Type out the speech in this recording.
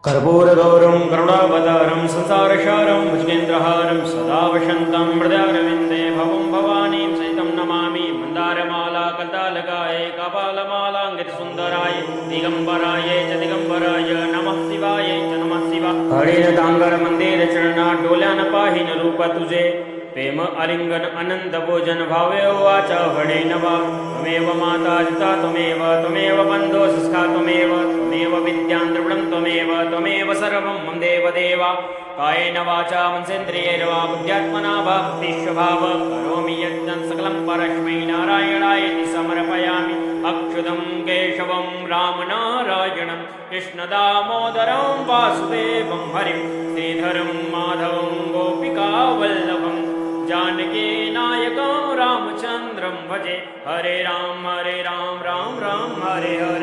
कर्पूरगौरं करुणावतारं संसारसारं भुजगेन्द्रहारं सदा वसन्तं हृदयारविन्दे भवं भवानीं सहितं नमामि मन्दारमाला कल्तालकाय कपालमालाङ्कितसुन्दराय दिगम्बराय च दिगम्बराय नमः शिवाय च नमः शिवाय हरेण तांगर मंदिर चरणा डोल्यान पाहिन रूप तुझे प्रेम आलिंगन अनंत भोजन भावे वाचा हणे नवा त्वमेव माता जिता त्वमेव बंधो संस्था त्वमेव विद्यां द्रविणं त्वमेव सर्वं मम देवदेवा कायेन वाचा मनसेन्द्रियैर्वा बुद्ध्यात्मना वा भक्तिश्वभाव करोमि यज्ञं सकलं परस्मै नारायणाय इति समर्पयामि अच्युतं केशवं रामनारायणं कृष्णदामोदरं वासुदेवं हरिं श्रीधरं माधवं गोपिकावल्लभं जानकी नायकं रामचन्द्रं भजे हरे राम राम राम हरे हरे।